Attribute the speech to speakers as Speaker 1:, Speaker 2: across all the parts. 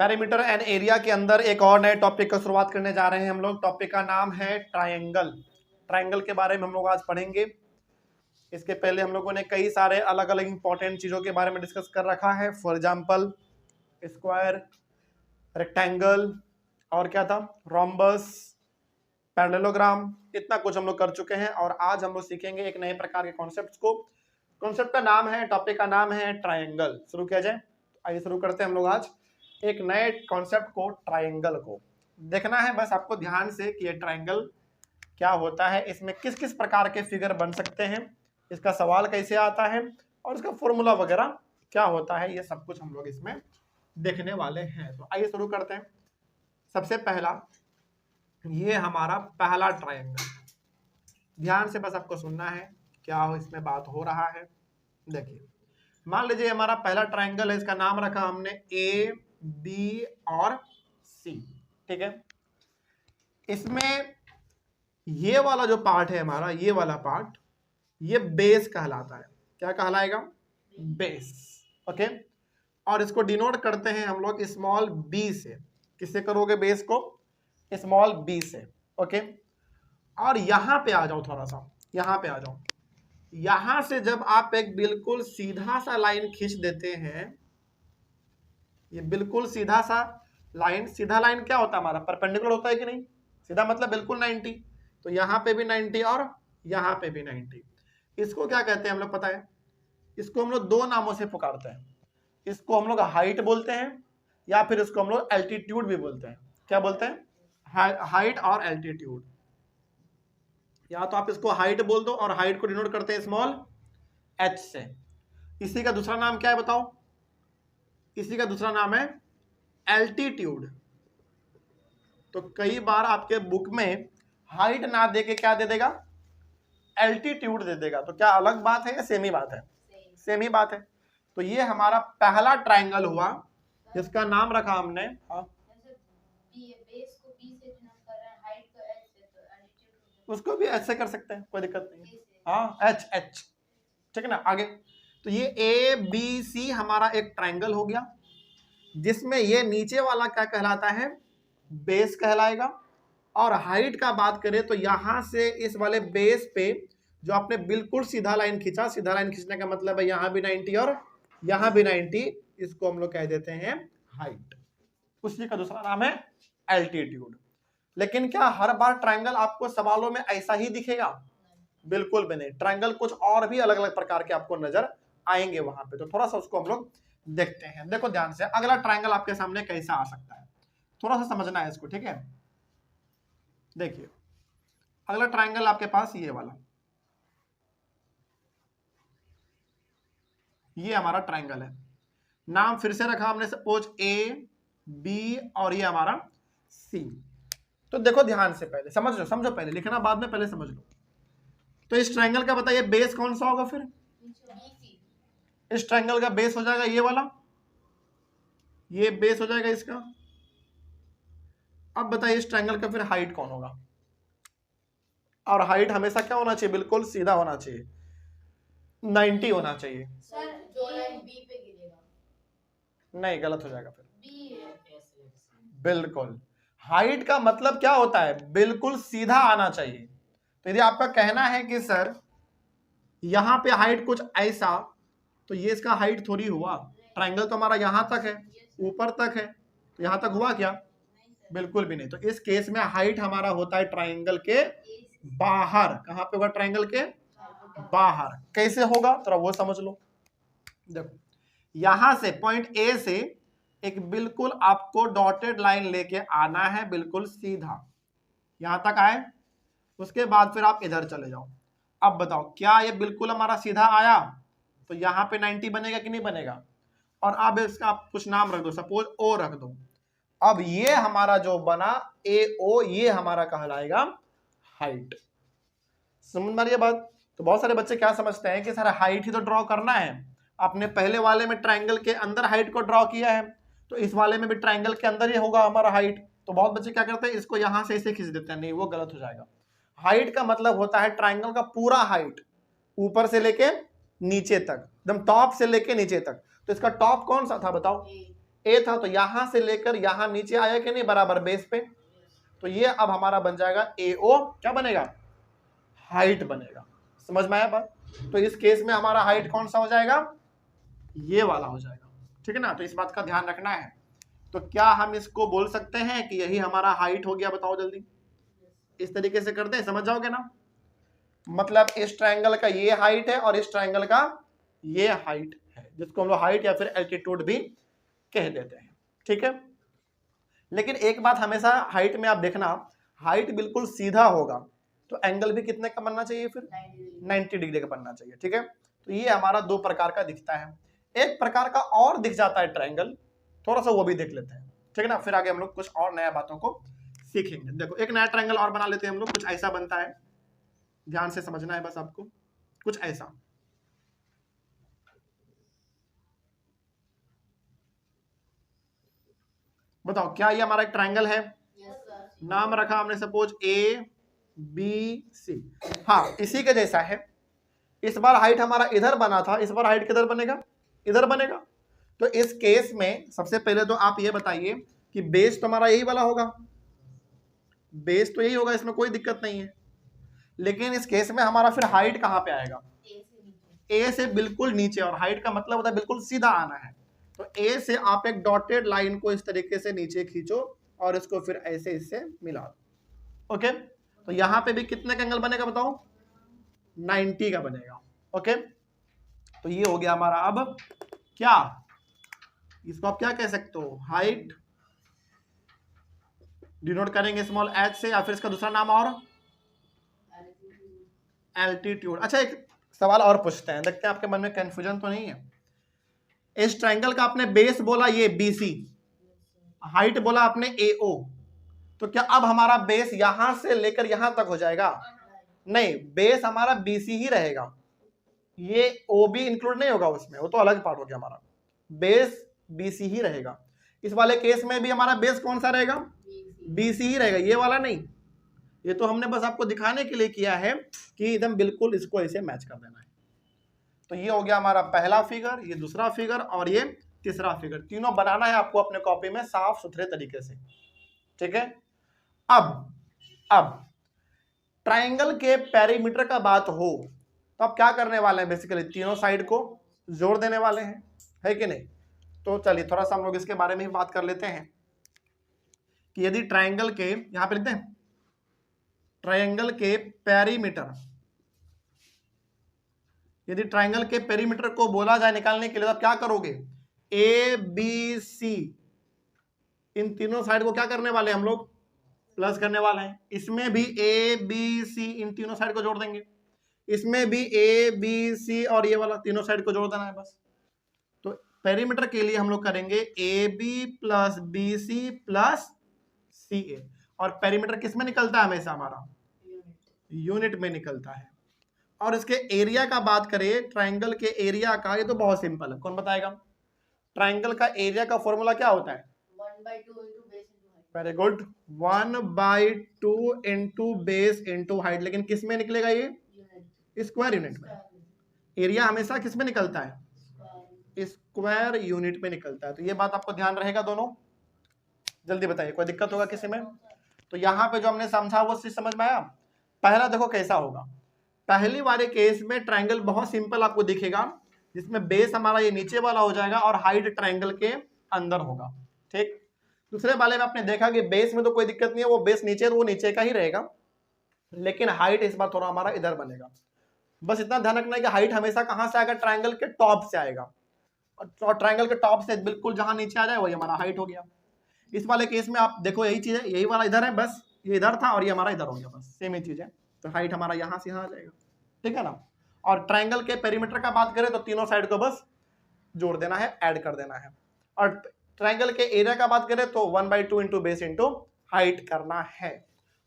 Speaker 1: Perimeter and area के अंदर एक और नए टॉपिक का शुरुआत करने जा रहे हैं हम लोग। टॉपिक का नाम है ट्रायंगल। ट्रायंगल के बारे में हम लोग आज पढ़ेंगे। इसके पहले हम लोगों ने कई सारे अलग अलग इंपॉर्टेंट चीज़ों के बारे में डिस्कस कर रखा है। फॉर एग्जाम्पल स्क्वायर, रेक्टेंगल और क्या था, रोम्बस, पैरेललोग्राम, इतना कुछ हम लोग कर चुके हैं। और आज हम लोग सीखेंगे एक नए प्रकार के कॉन्सेप्ट को। कॉन्सेप्ट का नाम है, टॉपिक का नाम है ट्रायंगल। शुरू किया जाए, आइए शुरू करते हैं हम लोग आज एक नए कॉन्सेप्ट को, ट्रायंगल को। देखना है बस आपको ध्यान से कि ये ट्रायंगल क्या होता है, इसमें किस किस प्रकार के फिगर बन सकते हैं, इसका सवाल कैसे आता है और इसका फॉर्मूला वगैरह क्या होता है, ये सब कुछ हम लोग इसमें देखने वाले हैं। तो आइए शुरू करते हैं। सबसे पहला, ये हमारा पहला ट्रायंगल। ध्यान से बस आपको सुनना है क्या हो इसमें बात हो रहा है। देखिए, मान लीजिए हमारा पहला ट्रायंगल है, इसका नाम रखा हमने ए बी और सी। ठीक है, इसमें ये वाला जो पार्ट है हमारा, ये वाला पार्ट, ये बेस कहलाता है। क्या कहलाएगा? बेस। ओके, और इसको डिनोट करते हैं हम लोग स्मॉल बी से। किससे करोगे बेस को? स्मॉल बी से। ओके, और यहां पे आ जाओ, थोड़ा सा यहां पे आ जाओ। यहां से जब आप एक बिल्कुल सीधा सा लाइन खींच देते हैं, ये बिल्कुल सीधा सा लाइन, सीधा लाइन क्या होता है हमारा? परपेंडिकुलर होता है कि नहीं? सीधा मतलब बिल्कुल 90। तो यहां पे भी 90 और यहां पे भी 90। इसको क्या कहते हैं हम लोग पता है? इसको हम लोग दो नामों से पुकारते हैं। इसको हम लोग हाइट बोलते हैं, या फिर इसको हम लोग एल्टीट्यूड भी बोलते हैं। क्या बोलते हैं? हाइट और एल्टीट्यूड। या तो आप इसको हाइट बोल दो, और हाइट को डिनोट करते हैं स्मॉल h से। इसी का दूसरा नाम क्या है बताओ? इसी का दूसरा नाम है एल्टीट्यूड। तो कई बार आपके बुक में हाइट ना दे के क्या दे देगा? एल्टीट्यूड दे देगा। तो क्या अलग बात है या सेम ही बात है? सेम ही बात है। तो ये हमारा पहला ट्रायंगल हुआ, जिसका नाम रखा हमने, उसको भी ऐसे कर सकते हैं, कोई दिक्कत नहीं। हाँ, एच एच, ठीक है ना। आगे, तो ये ए बी सी हमारा एक ट्रायंगल हो गया, जिसमें ये नीचे वाला क्या कहलाता है? बेस कहलाएगा। और हाइट का बात करें तो यहां से इस वाले बेस पे जो आपने बिल्कुल सीधा लाइन खींचा, सीधा लाइन खींचने का मतलब है यहां भी 90 और यहां भी 90, इसको हम लोग कह देते हैं हाइट। उसी का दूसरा नाम है एल्टीट्यूड। लेकिन क्या हर बार ट्रायंगल आपको सवालों में ऐसा ही दिखेगा? बिल्कुल भी नहीं। ट्रायंगल कुछ और भी अलग अलग प्रकार के आपको नजर आएंगे वहां पे। तो थोड़ा सा उसको हम लोग देखते हैं। देखो ध्यान से, अगला ट्रायंगल आपके सामने कैसा आ सकता है, थोड़ा सा समझना है इसको। ठीक है, देखिए अगला ट्रायंगल आपके पास ये वाला, ये हमारा ट्रायंगल है। नाम फिर से रखा हमने सपोज ए बी और ये हमारा सी। तो देखो ध्यान से, पहले समझ लो, समझो पहले, लिखना बाद में, पहले समझ लो। तो इस ट्रायंगल का बताइए बेस कौन सा होगा? फिर इस ट्रायंगल का बेस हो जाएगा ये वाला, ये बेस हो जाएगा इसका। अब बताइए इस ट्रायंगल का फिर हाइट कौन होगा? और हाइट हमेशा क्या होना चाहिए? बिल्कुल सीधा होना चाहिए, 90 होना चाहिए।
Speaker 2: सर जो लाइन बी पे गिरेगा,
Speaker 1: नहीं, गलत हो जाएगा फिर।
Speaker 2: बी है।
Speaker 1: बिल्कुल, हाइट का मतलब क्या होता है? बिल्कुल सीधा आना चाहिए। तो यदि आपका कहना है कि सर यहां पे हाइट कुछ ऐसा, तो ये इसका हाइट थोड़ी हुआ। ट्रायंगल तो हमारा यहां तक है, ऊपर तक है, तो यहां तक हुआ क्या? बिल्कुल भी नहीं। तो इस केस में हाइट हमारा होता है ट्रायंगल के बाहर। कहां पे होगा? ट्रायंगल के बाहर। कैसे होगा थोड़ा वो समझ लो। देखो, यहां से पॉइंट ए से एक बिल्कुल आपको डॉटेड लाइन लेके आना है, बिल्कुल सीधा यहां तक आए। उसके बाद फिर आप इधर चले जाओ। अब बताओ, क्या ये बिल्कुल हमारा सीधा आया? तो यहां पे 90 बनेगा कि नहीं बनेगा? और अब इसका आप कुछ नाम रख दो, सपोज ओ रख दो। अब ये हमारा जो बना ए ओ, ये हमारा कहलाएगा हाइट। समझ में आ रही है बात? तो बहुत सारे बच्चे क्या समझते हैं कि सर हाइट ही तो ड्रॉ करना है। आपने पहले वाले में ट्रायंगल के अंदर हाइट को ड्रॉ किया है, तो इस वाले में भी ट्रायंगल के अंदर ही होगा हमारा हाइट। तो बहुत बच्चे क्या करते हैं, इसको यहां से ऐसे खींच देते हैं। नहीं, वो गलत हो जाएगा। हाइट का मतलब होता है ट्रायंगल का पूरा हाइट, ऊपर से लेके नीचे तक, एकदम टॉप से लेके नीचे तक। तो इसका टॉप कौन सा था बताओ? ए था तो यहां से लेकर यहां नीचे आया कि नहीं बराबर बेस पे, तो ये अब हमारा बन जाएगा AO, क्या बनेगा, हाइट बनेगा। समझ में आया बात? तो इस केस में हमारा हाइट कौन सा हो जाएगा, ये वाला हो जाएगा, ठीक है ना। तो इस बात का ध्यान रखना है। तो क्या हम इसको बोल सकते हैं कि यही हमारा हाइट हो गया, बताओ जल्दी। इस तरीके से करते हैं, समझ जाओगे ना। मतलब इस ट्रायंगल का ये हाइट है और इस ट्रायंगल का ये हाइट है, जिसको हम लोग हाइट या फिर एल्टीट्यूड भी कह देते हैं, ठीक है। लेकिन एक बात हमेशा हाइट में आप देखना, हाइट बिल्कुल सीधा होगा तो एंगल भी कितने का बनना चाहिए, फिर 90 डिग्री का बनना चाहिए, ठीक है। तो ये हमारा दो प्रकार का दिखता है। एक प्रकार का और दिख जाता है ट्रायंगल, थोड़ा सा वो भी देख लेते हैं, ठीक है ना। फिर आगे हम लोग कुछ और नया बातों को सीखेंगे। देखो एक नया ट्रायंगल और बना लेते हैं हम लोग, कुछ ऐसा बनता है, ध्यान से समझना है बस आपको, कुछ ऐसा। बताओ क्या ये हमारा एक ट्रायंगल है, नाम रखा हमने सपोज ABC। हाँ इसी के जैसा है। इस बार हाइट हमारा इधर बना था, इस बार हाइट किधर बनेगा, इधर बनेगा। तो इस केस में सबसे पहले तो आप ये बताइए कि बेस तो हमारा यही वाला होगा, बेस तो यही होगा, इसमें कोई दिक्कत नहीं है। लेकिन इस केस में हमारा फिर हाइट कहां पे आएगा, ए से बिल्कुल नीचे, और हाइट का मतलब होता है बिल्कुल सीधा आना है। तो ए से आप एक डॉटेड लाइन को इस तरीके से नीचे खींचो और इसको फिर ऐसे इससे मिला दो, ओके। तो यहां पे भी कितने का एंगल बनेगा बताओ, 90 का बनेगा, ओके। तो ये हो गया हमारा, अब क्या इसको आप क्या कह सकते हो, हाइट डिनोट करेंगे स्मॉल h से, या फिर इसका दूसरा नाम और एल्टीट्यूड। अच्छा एक सवाल और पूछते हैं, देखते हैं आपके मन में कंफ्यूजन तो नहीं है। इस ट्रायंगल का आपने बेस बोला ये BC, हाइट बोला आपने AO, तो क्या अब हमारा बेस यहां से लेकर यहां तक हो जाएगा, नहीं, बेस हमारा BC ही रहेगा, ये OB इंक्लूड नहीं होगा उसमें, वो तो अलग पार्ट हो गया हमारा, बेस BC ही रहेगा। इस वाले केस में भी हमारा बेस कौन सा रहेगा, BC ही रहेगा, ये वाला नहीं। ये तो हमने बस आपको दिखाने के लिए किया है कि एकदम बिल्कुल इसको ऐसे मैच कर देना है। तो ये हो गया हमारा पहला फिगर, ये दूसरा फिगर और ये तीसरा फिगर, तीनों बनाना है आपको अपने कॉपी में साफ सुथरे तरीके से, ठीक है। अब ट्रायंगल के पेरीमीटर का बात हो तो आप क्या करने वाले हैं, बेसिकली तीनों साइड को जोड़ देने वाले हैं, है कि नहीं। तो चलिए थोड़ा सा हम लोग इसके बारे में ही बात कर लेते हैं कि यदि ट्रायंगल के, यहां पे लिखते हैं ट्रायंगल के पेरीमीटर, यदि ट्रायंगल के पेरीमीटर को बोला जाए निकालने के लिए तो आप क्या करोगे, ABC, इन तीनों साइड को क्या करने वाले हम लोग, प्लस करने वाले हैं। इसमें भी ABC, इन तीनों साइड को जोड़ देंगे, इसमें भी ABC और ये वाला तीनों साइड को जोड़ देना है बस। तो पेरीमीटर के लिए हम लोग करेंगे AB plus BC plus CA, और पेरीमीटर किस में निकलता है हमेशा, हमारा यूनिट में निकलता है। और इसके एरिया का बात करें, ट्रायंगल के एरिया का, ये तो बहुत सिंपल है, कौन बताएगा। ट्रायंगल का एरिया का फॉर्मूला क्या होता है,
Speaker 2: 1/2 into base into height।
Speaker 1: Very good, 1/2 into base into height. लेकिन किस में निकलेगा ये, स्क्वायर यूनिट में। एरिया हमेशा किस में निकलता है, स्क्वायर यूनिट में निकलता है। तो ये बात आपको ध्यान रहेगा दोनों। जल्दी बताइए कोई दिक्कत होगा किसी में। तो यहाँ पे जो हमने समझा वो चीज समझ में आया। पहला देखो कैसा होगा, पहली वाले केस में ट्रायंगल बहुत सिंपल आपको दिखेगा, जिसमें बेस हमारा ये नीचे वाला हो जाएगा और हाइट ट्रायंगल के अंदर होगा, ठीक। दूसरे वाले में आपने देखा कि बेस में तो कोई दिक्कत नहीं है, वो बेस नीचे है तो वो नीचे का ही रहेगा, लेकिन हाइट इस बार थोड़ा हमारा इधर बनेगा। बस इतना ध्यान रखना है कि हाइट हमेशा कहां से आएगा, ट्रायंगल के टॉप से आएगा, और ट्रायंगल के टॉप से बिल्कुल जहां नीचे आ जाए वही हमारा हाइट हो गया। इस वाले केस में आप देखो यही चीज है, यही वाला इधर है, बस ये इधर था और ये हमारा इधर हो गया, बस सेम ही चीज है। तो हाइट हमारा यहां से यहां आ जाएगा, ठीक है ना। और ट्रायंगल के पेरीमीटर का बात करें तो तीनों साइड को बस जोड़ देना है, ऐड कर देना है। और ट्रायंगल के एरिया का बात करें तो 1/2 इंटू बेस इंटू हाइट करना है।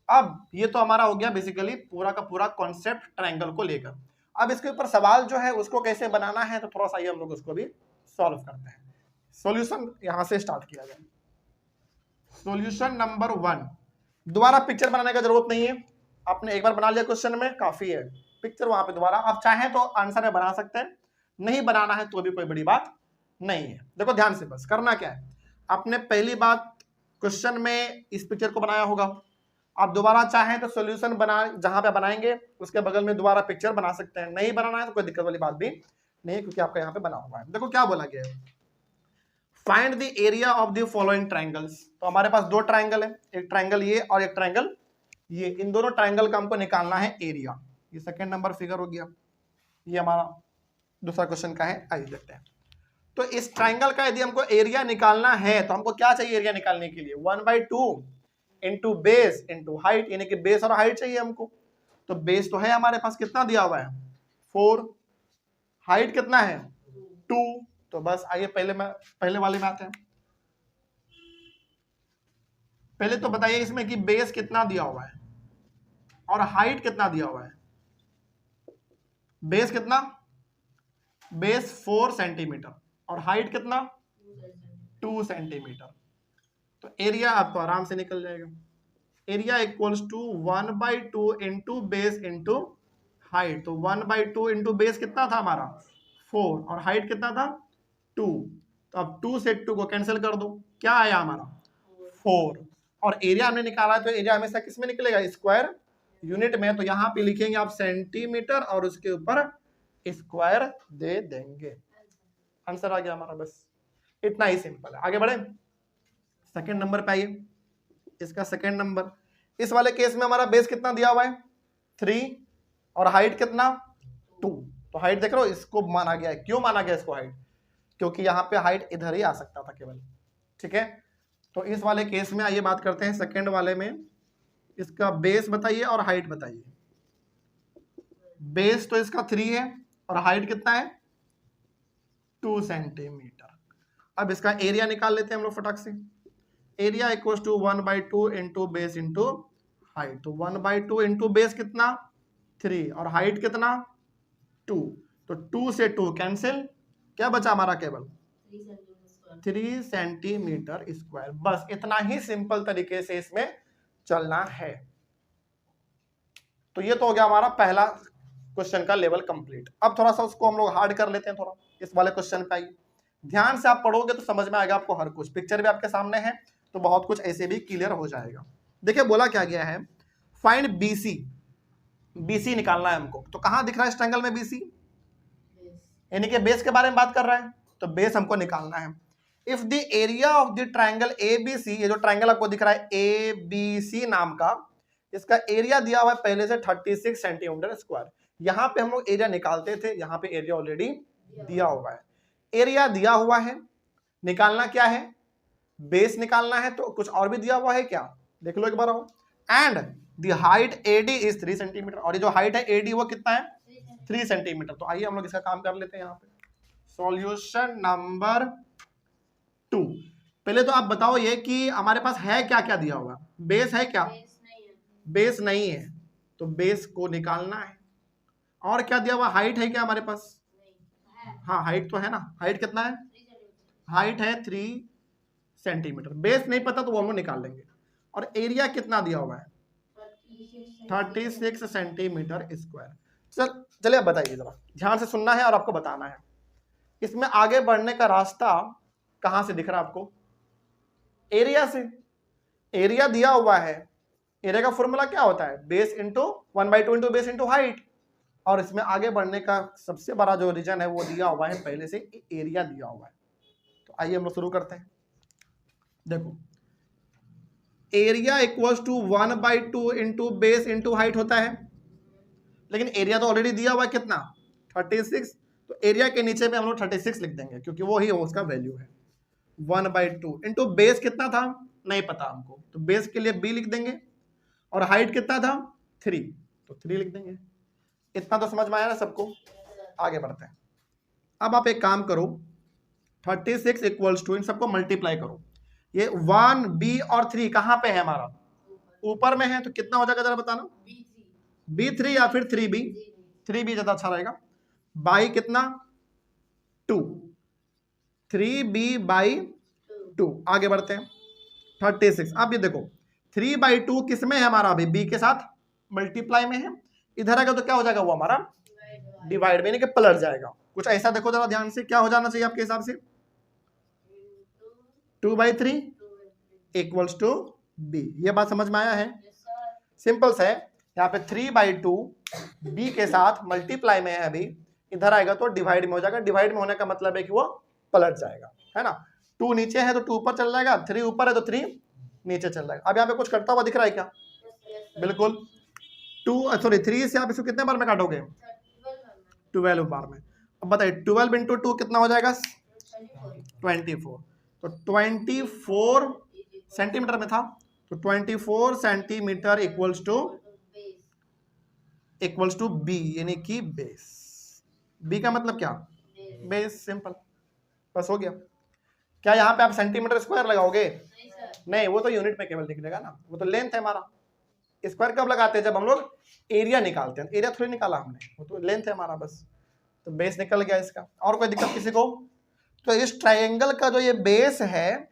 Speaker 1: अब ये तो हमारा हो गया बेसिकली पूरा का पूरा कॉन्सेप्ट ट्रायंगल को लेकर। अब इसके ऊपर सवाल जो है उसको कैसे बनाना है, तो थोड़ा सा ये हम लोग उसको भी सॉल्व करते हैं। सॉल्यूशन यहां से स्टार्ट किया जाए। सॉल्यूशन नंबर 1, दोबारा पिक्चर बनाने का जरूरत नहीं है, आपने एक बार बना लिया क्वेश्चन में काफी है। पिक्चर वहां पे दोबारा आप चाहें तो आंसर में बना सकते हैं, नहीं बनाना है तो भी कोई बड़ी बात नहीं है। देखो ध्यान से बस करना क्या है, आपने पहली बात क्वेश्चन में इस पिक्चर को बनाया होगा, आप दोबारा चाहें तो सॉल्यूशन बना जहां पे बनाएंगे उसके बगल में दोबारा पिक्चर बना सकते हैं, नहीं बनाना है तो कोई दिक्कत वाली बात भी नहीं, क्योंकि आपका यहाँ पे बना हुआ है। देखो क्या बोला गया है, find the area of the following triangles. तो हमारे पास दो ट्राइंगल है, एक ट्राइंगल ये और एक ट्राइंगल ये, इन दोनों ट्राइंगल का हमको निकालना है एरिया। ये सेकेंड नंबर फिगर हो गया, ये हमारा दूसरा क्वेश्चन का है, आइए देखते हैं। तो इस ट्राइंगल का यदि हमको एरिया निकालना है तो हमको क्या चाहिए एरिया निकालने के लिए, 1/2 इंटू बेस इंटू हाइट, यानी कि बेस और हाइट चाहिए हमको। तो बेस तो है हमारे पास, कितना दिया हुआ है 4, हाइट कितना है 2। तो बस आइए पहले वाले में आते हैं। पहले तो बताइए इसमें कि बेस कितना दिया हुआ है और हाइट कितना दिया हुआ है। बेस कितना, बेस 4 सेंटीमीटर और हाइट कितना 2 सेंटीमीटर। तो एरिया आपको आराम से निकल जाएगा, area equals to 1/2 into base into height. तो 1/2 इंटू बेस कितना था हमारा 4 और हाइट कितना था 2। तो अब 2 से 2 को कैंसिल कर दो, क्या आया हमारा 4। और एरिया हमने निकाला है तो एरिया हमेशा किस में निकलेगा, स्क्वायर यूनिट में। तो यहाँ पे लिखेंगे आप सेंटीमीटर और उसके ऊपर स्क्वायर दे देंगे, आंसर आ गया हमारा। बस इतना ही सिंपल है। आगे बढ़े सेकंड नंबर पे आइए, इसका सेकंड नंबर, इस वाले केस में हमारा बेस कितना दिया हुआ है 3 और हाइट कितना 2। तो हाइट देख रहे हो, इसको माना गया है। क्यों माना गया इसको हाइट, क्योंकि यहाँ पे हाइट इधर ही आ सकता था केवल, ठीक है। तो इस वाले केस में आइए बात करते हैं सेकंड वाले में, इसका बेस बताइए और हाइट बताइए। बेस तो इसका 3 है और हाइट कितना है 2 सेंटीमीटर। अब इसका एरिया निकाल लेते हैं हम लोग फटाक से। Area equal to 1/2 into base into height. तो 1/2 इंटू बेस कितना 3 और हाइट कितना 2। तो 2 से 2 कैंसिल, क्या बचा हमारा केवल 3 सेंटीमीटर स्क्वायर। बस इतना ही सिंपल तरीके से इसमें चलना है। तो ये तो हो गया हमारा पहला क्वेश्चन का लेवल कंप्लीट। अब थोड़ा सा उसको हम लोग हार्ड कर लेते हैं, थोड़ा इस वाले क्वेश्चन पे आइए। ध्यान से आप पढ़ोगे तो समझ में आएगा आपको हर कुछ, पिक्चर भी आपके सामने है तो बहुत कुछ ऐसे भी क्लियर हो जाएगा। देखिए बोला क्या गया है, फाइंड बीसी। बीसी निकालना है हमको। तो कहां दिख रहा है इस ट्रायंगल में बीसी, यानी कि बेस के बारे में बात कर रहा है, तो बेस हमको निकालना है। If the area of the triangle ABC, ये जो ट्रायंगल आपको दिख रहा है एबीसी नाम का, इसका एरिया दिया हुआ है पहले से 36 सेंटीमीटर स्क्वायर। यहां पे हम लोग एरिया निकालते थे, यहां पे एरिया ऑलरेडी दिया हुआ है। एरिया दिया हुआ है, निकालना क्या है, बेस निकालना है। तो कुछ और भी दिया हुआ है क्या, देख लो एक बार। And the height AD is 3 centimetre, और ये जो हाइट है एडी वो कितना है 3 सेंटीमीटर। तो आइए हम लोग इसका काम कर लेते हैं यहाँ पे। सॉल्यूशन नंबर 2, पहले तो आप बताओ ये कि हमारे पास है क्या क्या दिया हुआ, बेस है क्या, बेस नहीं है, तो बेस को निकालना है। और क्या दिया हुआ, हाइट है क्या हमारे पास, हाँ हाइट तो है ना, हाइट कितना है, हाइट है 3 सेंटीमीटर। बेस नहीं पता तो वो हम लोग निकाल लेंगे। और एरिया कितना दिया हुआ है 36 सेंटीमीटर स्क्वायर। चलिए अब बताइए, जरा ध्यान से सुनना है और आपको बताना है। इसमें आगे बढ़ने का रास्ता कहां से दिख रहा है आपको, एरिया से। एरिया दिया हुआ है, एरिया का फॉर्मूला क्या होता है, base into 1/2 into base into height. और इसमें आगे बढ़ने का सबसे बड़ा जो रीजन है वो दिया हुआ है पहले से, एरिया दिया हुआ है। तो आइए हम लोग शुरू करते हैं। देखो area equals to 1/2 into base into height होता है, लेकिन एरिया तो ऑलरेडी दिया हुआ है कितना 36। तो एरिया के नीचे में हम लोग 36 लिख देंगे क्योंकि वो ही उसका वैल्यू है। 1/2 इंटू बेस कितना था नहीं पता हमको, तो बेस के लिए b लिख देंगे। और हाइट कितना था 3, तो 3 लिख देंगे। इतना तो समझ में आया ना सबको, आगे बढ़ते हैं। अब आप एक काम करो, 36 इक्वल्स टू इन सबको मल्टीप्लाई करो। ये 1 b और 3 कहां पे है हमारा, ऊपर में है, तो कितना हो जाएगा जरा बताना, b3 या फिर 3b, 3b ज्यादा अच्छा रहेगा। बाई कितना 2, 3b/2। आगे बढ़ते हैं 36। अब ये देखो 3/2 किस में है हमारा, अभी b के साथ मल्टीप्लाई में है, इधर आएगा तो क्या हो जाएगा वो हमारा डिवाइड में, यानी कि पलट जाएगा। कुछ ऐसा देखो जरा ध्यान से, क्या हो जाना चाहिए आपके हिसाब से 2/3 इक्वल्स टू बी। ये बात समझ में आया है? सिंपल से यहाँ पे 3/2 बी के साथ मल्टीप्लाई में है, अभी इधर आएगा तो डिवाइड में हो जाएगा। डिवाइड में होने का मतलब है कि वो पलट जाएगा, है ना। 2 नीचे है तो 2 ऊपर चल जाएगा, 3 ऊपर है तो 3 नीचे चल जाएगा। अब यहाँ पे कुछ करता हुआ दिख रहा है क्या? बिल्कुल। 3 से आप इसको कितने बार में काटोगे? 12 बार में। अब बताइए 12 इंटू 2 कितना हो जाएगा? 24। तो 24 सेंटीमीटर में था, तो 24 सेंटीमीटर इक्वल्स टू बी, यानी कि बेस। बी का मतलब क्या? बेस। सिंपल, बस हो गया। क्या यहाँ पे आप सेंटीमीटर स्क्वायर लगाओगे? नहीं, वो तो यूनिट में केवल निकलेगा ना, वो तो लेंथ है हमारा। स्क्वायर कब लगाते हैं? जब हम लोग एरिया निकालते हैं। एरिया थोड़ी निकाला हमने, वो तो लेंथ है हमारा बस। तो बेस निकल गया इसका। और कोई दिक्कत किसी को? तो इस ट्रायंगल का जो ये बेस है,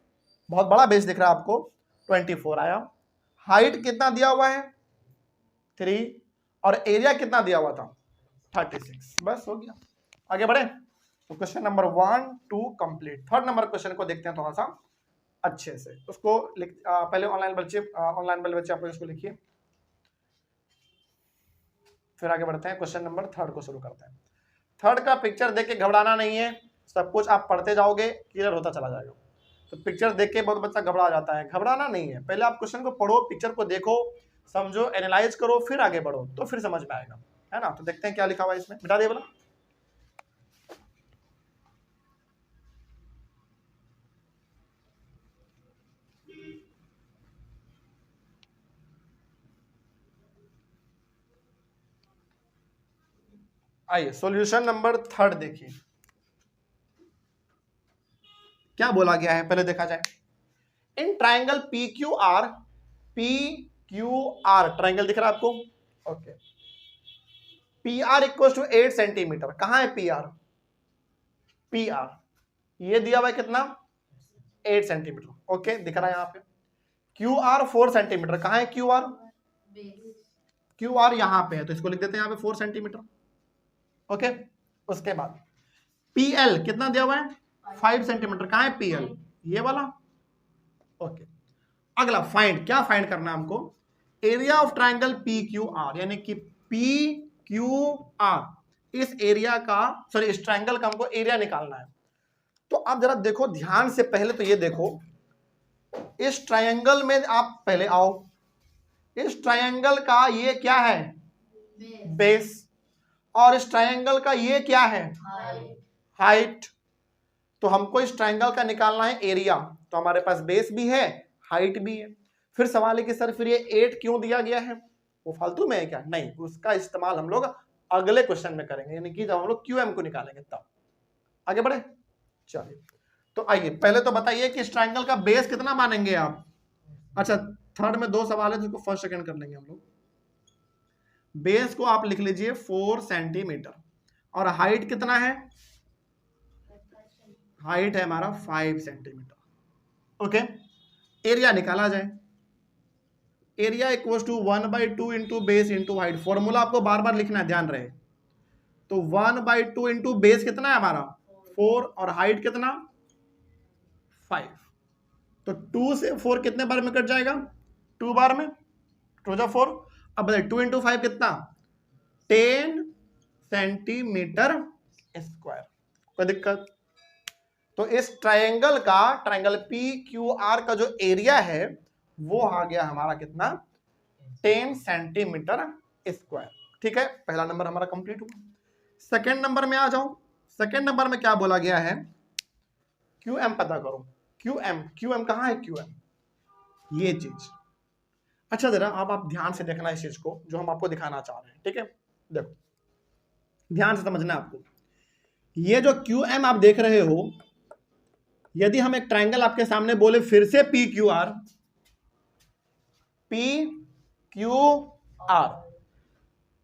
Speaker 1: बहुत बड़ा बेस दिख रहा है आपको, 24 आया। हाइट कितना दिया हुआ है? 3। और एरिया कितना दिया हुआ था? 36। बस हो गया। आगे बढ़े। तो question number 1 2 complete. Third number question को देखते हैं थोड़ा सा अच्छे से। उसको पहले ऑनलाइन वाले बच्चे आप लोग इसको लिखिए, फिर आगे बढ़ते हैं। क्वेश्चन नंबर 3 को शुरू करते हैं। 3 का पिक्चर देख के घबराना नहीं है, सब कुछ आप पढ़ते जाओगे, क्लियर होता चला जाएगा। तो पिक्चर देख के बहुत बच्चा घबरा जाता है, घबराना नहीं है। पहले आप क्वेश्चन को पढ़ो, पिक्चर को देखो, समझो, एनालाइज करो, फिर आगे बढ़ो, तो फिर समझ में आएगा, है ना। तो देखते हैं क्या लिखा हुआ है इसमें। मिटा दिए बोला। आइए सॉल्यूशन नंबर 3 देखिए क्या बोला गया है, पहले देखा जाए। इन ट्राइंगल PQR, ट्राइंगल दिख रहा है आपको? Okay. PR equal to 8 centimetre. कहां है PR? PR ये दिया हुआ है कितना? 8 सेंटीमीटर। ओके, दिख रहा है यहाँ पे। QR 4 centimetre. कहां है QR? QR यहां पे है, तो इसको लिख देते हैं यहाँ पे 4 सेंटीमीटर। ओके। उसके बाद PL कितना दिया हुआ है? 5 सेंटीमीटर। कहां है PL? ये वाला। ओके। अगला फाइंड, क्या फाइंड करना है हमको? एरिया ऑफ ट्राइंगल PQR, यानी कि PQR, इस एरिया का, सॉरी इस ट्राइंगल का हमको एरिया निकालना है। तो आप जरा देखो ध्यान से, पहले तो ये देखो, इस ट्राइंगल में आप पहले आओ। इस ट्राइंगल का ये क्या है? बेस। और इस ट्राइंगल का ये क्या है? हाइट। तो हमको इस ट्राइंगल का निकालना है एरिया। तो हमारे पास बेस भी है, हाइट भी है। फिर सवाल है कि सर फिर ये 8 क्यों दिया गया है? वो फालतू में है क्या? नहीं, उसका इस्तेमाल हम लोग अगले क्वेश्चन में करेंगे, यानी कि जब हम लोग QM को निकालेंगे तब। आगे बढ़े, चलिए। तो आइए पहले तो बताइए कि इस ट्राइंगल का बेस कितना मानेंगे आप? अच्छा, 3 में 2 सवाल है, जिसको फर्स्ट सेकंड कर लेंगे हम लोग। बेस को आप लिख लीजिए 4 सेंटीमीटर, और हाइट कितना है? हाइट है हमारा 5 सेंटीमीटर। ओके। एरिया निकाला जाए। Area equals to 1/2 into base into height. Formula आपको बार बार लिखना है, ध्यान रहे। तो 1/2 इंटू बेस कितना है हमारा? 4, और हाइट कितना? 5। तो 2 से 4 कितने बार में कट जाएगा? 2 बार में। 2 जा 4। अब बताइए 2 इंटू 5 कितना? 10 सेंटीमीटर स्क्वायर। कोई दिक्कत? तो इस ट्रायंगल का, ट्रायंगल PQR का जो एरिया है वो आ गया हमारा कितना? 10 सेंटीमीटर स्क्वायर। ठीक है, पहला नंबर हमारा कंप्लीट हुआ। सेकंड नंबर में आ जाओ। सेकंड नंबर में क्या बोला गया है? QM पता करो। QM कहां है? QM ये चीज। अच्छा जरा अब आप ध्यान से देखना इस चीज को, जो हम आपको दिखाना चाह रहे हैं। ठीक है, देखो ध्यान से समझना आपको। ये जो QM आप देख रहे हो, यदि हम एक ट्रायंगल आपके सामने बोले फिर से PQR,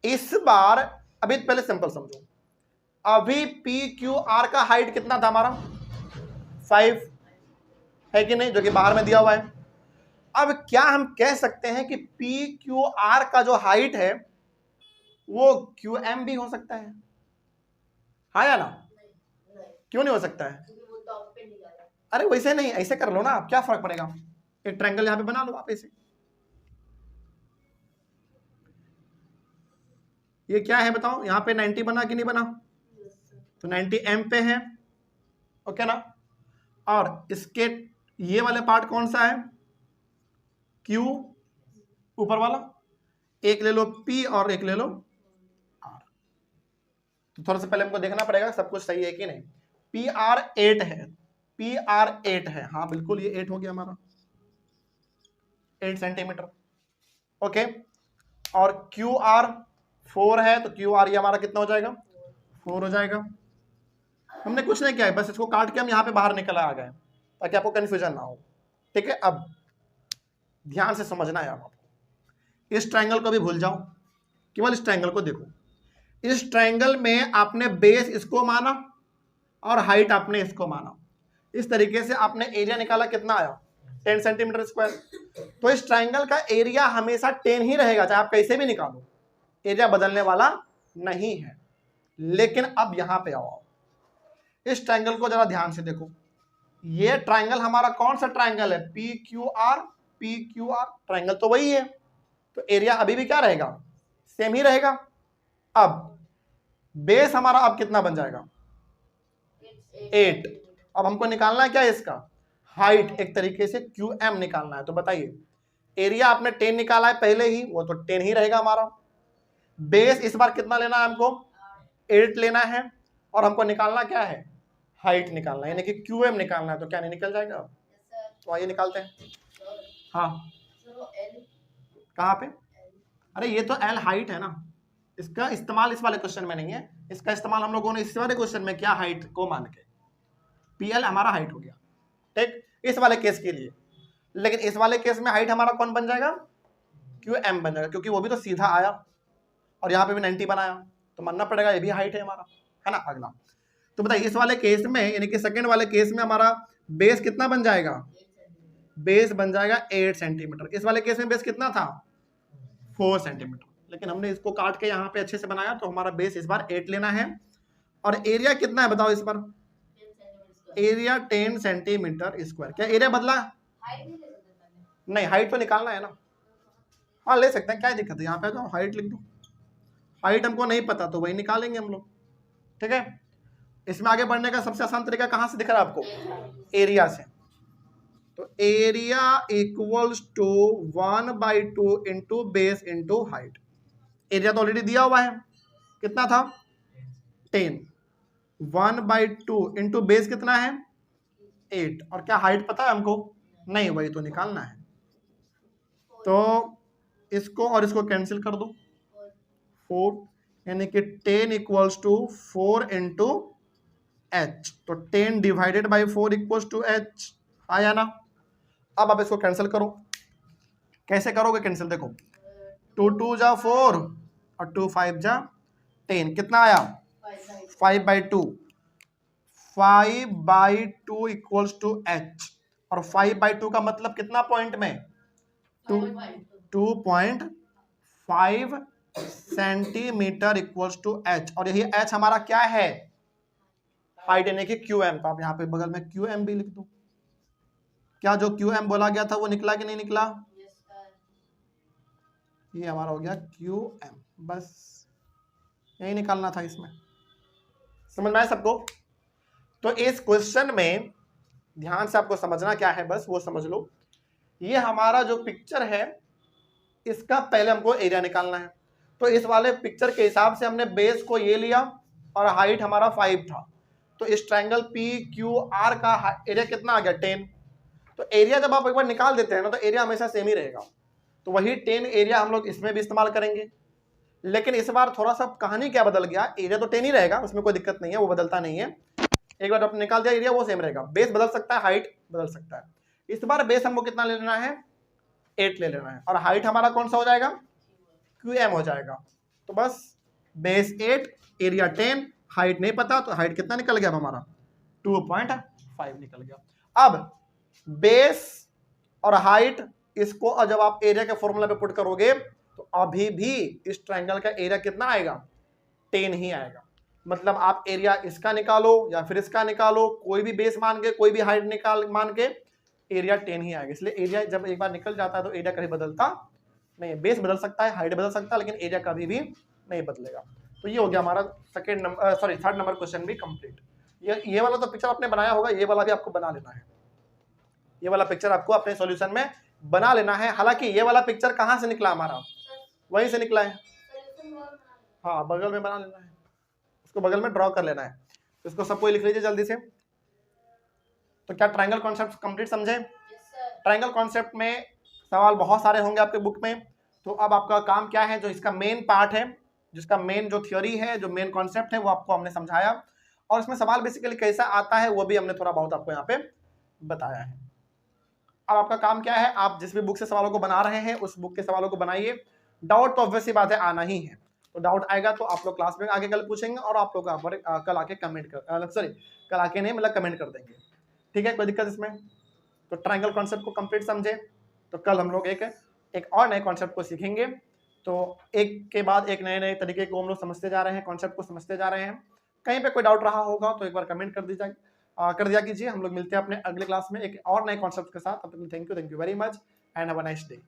Speaker 1: इस बार अभी पहले सिंपल समझो। अभी PQR का हाइट कितना था हमारा? 5 है कि नहीं, जो कि बाहर में दिया हुआ है। अब क्या हम कह सकते हैं कि PQR का जो हाइट है वो QM भी हो सकता है? हाँ या ना? क्यों नहीं हो सकता है?
Speaker 2: वो टॉप पे नहीं जा रहा।
Speaker 1: अरे वैसे नहीं, ऐसे कर लो ना आप, क्या फर्क पड़ेगा, एक ट्रायंगल यहां पे बना लो आप ऐसे। ये क्या है बताओ, यहाँ पे 90 बना कि नहीं बना, तो 90 एम पे है, ओके ना। और इसके ये वाले पार्ट कौन सा है, क्यू ऊपर वाला, एक ले लो पी और एक ले लो आर। तो थोड़ा सा पहले हमको देखना पड़ेगा सब कुछ सही है कि नहीं। पी आर 8 है, पी आर 8 है, हाँ बिल्कुल ये 8 हो गया हमारा, 8 सेंटीमीटर, ओके। और क्यू आर 4 है, तो क्यू आर ये हमारा कितना हो जाएगा, 4 हो जाएगा। हमने कुछ नहीं किया है, बस इसको काट के हम यहाँ पे बाहर निकल आ गए ताकि आपको कंफ्यूजन ना हो, ठीक है। अब ध्यान से समझना है आपको, इस ट्रायंगल को भी भूल जाओ, केवल इस ट्रायंगल को देखो। इस ट्रायंगल में आपने बेस इसको माना और हाइट आपने इसको माना, इस तरीके से आपने एरिया निकाला, कितना आया 10 सेंटीमीटर स्क्वायर। तो इस ट्रायंगल का एरिया हमेशा 10 ही रहेगा, चाहे आप कैसे भी निकालो, एरिया बदलने वाला नहीं है। लेकिन अब यहां पे आओ, इस ट्रायंगल को जरा ध्यान से देखो, ये ट्रायंगल हमारा कौन सा ट्रायंगल है, P Q R, P Q R triangle तो वही है, तो एरिया अभी भी क्या रहेगा, सेम ही रहेगा। अब बेस हमारा अब कितना बन जाएगा, 8। अब हमको निकालना है क्या इसका, हाइट, एक तरीके से क्यू एम निकालना है। तो बताइए, एरिया आपने 10 निकाला है पहले ही, वो तो 10 ही रहेगा हमारा। बेस इस बार कितना लेना है हमको, 8 लेना है, और हमको निकालना क्या है, हाइट निकालना है, यानी कि क्यू एम निकालना है। तो क्या नहीं निकल जाएगा, तो आइए निकालते हैं। हाँ कहाँ पे, अरे ये तो एल हाइट है ना, इसका इस्तेमाल इस वाले क्वेश्चन में नहीं है, इसका इस्तेमाल हम लोगों ने इस वाले क्वेश्चन में किया हाइट को मान के, पीएल हमारा हाइट हो गया, ठीक, इस वाले केस के लिए। लेकिन इस वाले केस में हाइट हमारा कौन बन जाएगा, क्यू एम बन जाएगा, क्योंकि वो भी तो सीधा आया और यहाँ पे भी 90 बनाया, तो मानना पड़ेगा ये भी हाइट है हमारा, है ना। अगला तो बताइए, इस वाले केस में यानी कि सेकंड वाले केस में हमारा बेस कितना बन जाएगा, बेस बन जाएगा 8 सेंटीमीटर। इस वाले केस में बेस कितना था, 4 सेंटीमीटर। लेकिन हमने इसको काट के यहाँ पे अच्छे से बनाया, तो हमारा बेस इस बार 8 लेना है। और एरिया कितना है बताओ इस बार, एरिया 10 सेंटीमीटर स्क्वायर। क्या एरिया बदला, नहीं हाइट तो निकालना है ना, हाँ ले सकते हैं, क्या दिक्कत है, यहाँ पे जाओ हाइट लिख दो, हाइट हमको नहीं पता तो वही निकालेंगे हम लोग, ठीक है। इसमें आगे बढ़ने का सबसे आसान तरीका कहाँ से दिख रहा है आपको, एरिया से। तो area equals to 1/2 into base into height. Area तो ऑलरेडी दिया हुआ है, कितना था 10, 1/2 इंटू बेस कितना है 8, और क्या हाइट पता है हमको, नहीं, वही तो निकालना है। तो इसको और इसको कैंसिल कर दो, 4, यानी कि 10 इक्वल्स टू 4 इंटू एच, तो 10 divided by 4 equals to H, आया ना। अब आप इसको कैंसिल करो, कैसे करोगे कैंसिल, देखो 2 2 जा 4 और 2 5 जा 10, कितना आया 5/2, 5/2 इक्वल्स टू एच, और 5/2 का मतलब कितना पॉइंट में, 2.5 सेंटीमीटर इक्वल्स टू एच, और यही एच हमारा क्या है, हाइट, यानी कि क्यू एम। तो आप यहाँ पे बगल में क्यू एम भी लिख दो। क्या जो क्यू एम बोला गया था वो निकला कि नहीं निकला, ये हमारा हो गया क्यू एम, बस यही निकालना था इसमें, समझ में आया सबको। तो इस क्वेश्चन में ध्यान से आपको समझना क्या है, बस वो समझ लो। ये हमारा जो पिक्चर है इसका पहले हमको एरिया निकालना है। तो इस वाले पिक्चर के हिसाब से हमने बेस को ये लिया और हाइट हमारा 5 था, तो इस ट्रायंगल पी क्यू आर का एरिया कितना आ गया 10। तो एरिया जब आप एक बार निकाल देते हैं ना, तो एरिया हमेशा सेम ही रहेगा, तो वही 10 एरिया हम लोग इसमें भी इस्तेमाल करेंगे। लेकिन इस बार थोड़ा सा कहानी क्या बदल गया, एरिया तो 10 ही रहेगा, उसमें कोई दिक्कत नहीं है, वो बदलता नहीं है। एक बार आपने निकाल दिया एरिया वो सेम रहेगा, बेस बदल सकता है, हाइट बदल सकता है। इस बार बेस हमको कितना ले लेना है, 8 ले लेना है, और हाइट हमारा कौन सा हो जाएगा, क्यू एम हो जाएगा। तो बस बेस 8, एरिया 10, हाइट नहीं पता, तो हाइट कितना निकल गया हमारा 2.5 निकल गया। अब बेस और हाइट इसको जब आप एरिया के फॉर्मूला पे पुट करोगे तो अभी भी इस ट्रायंगल का एरिया कितना आएगा 10 ही आएगा। मतलब आप एरिया इसका निकालो या फिर इसका निकालो, कोई भी बेस मान के, कोई भी हाइट मान के, एरिया 10 ही आएगा। इसलिए एरिया जब एक बार निकल जाता है तो एरिया कभी बदलता नहीं है। बेस बदल सकता है, हाइट बदल सकता है, लेकिन एरिया कभी भी नहीं बदलेगा। तो ये हो गया हमारा थर्ड नंबर क्वेश्चन भी कंप्लीट। ये वाला तो पिक्चर आपने बनाया होगा, ये वाला भी आपको बना लेना है। ये वाला पिक्चर आपको अपने सॉल्यूशन में बना लेना है। हालांकि ये वाला पिक्चर कहाँ से निकला हमारा, वहीं से निकला है। हाँ, बगल में बना लेना है, उसको बगल में ड्रॉ कर लेना है। तो इसको सबको लिख लीजिए जल्दी से। तो क्या ट्रायंगल कॉन्सेप्ट कंप्लीट समझे? ट्रायंगल कॉन्सेप्ट में सवाल बहुत सारे होंगे आपके बुक में। तो अब आपका काम क्या है, जो इसका मेन पार्ट है, जिसका मेन जो थ्योरी है, जो मेन कॉन्सेप्ट है, वो आपको हमने समझाया, और इसमें सवाल बेसिकली कैसा आता है वो भी हमने थोड़ा बहुत आपको यहाँ पे बताया है। अब आपका काम क्या है, आप जिस भी बुक से सवालों को बना रहे हैं उस बुक के सवालों को बनाइए। डाउट तो ऑब्वियस सी बात है, आना ही है। तो डाउट आएगा तो आप लोग क्लास में आगे कल पूछेंगे, और आप लोग कल आके कमेंट कर कल आके नहीं, मतलब कमेंट कर देंगे। ठीक है, कोई दिक्कत इसमें? तो ट्रायंगल कॉन्सेप्ट को कंप्लीट समझे। तो कल हम लोग एक और नए कॉन्सेप्ट को सीखेंगे। तो एक के बाद एक नए नए तरीके को हम लोग समझते जा रहे हैं, कॉन्सेप्ट को समझते जा रहे हैं। कहीं पे कोई डाउट रहा होगा तो एक बार कमेंट कर दिया कीजिए। हम लोग मिलते हैं अपने अगले क्लास में एक और नए कॉन्सेप्ट के साथ। तब तक thank you very much and have a nice day.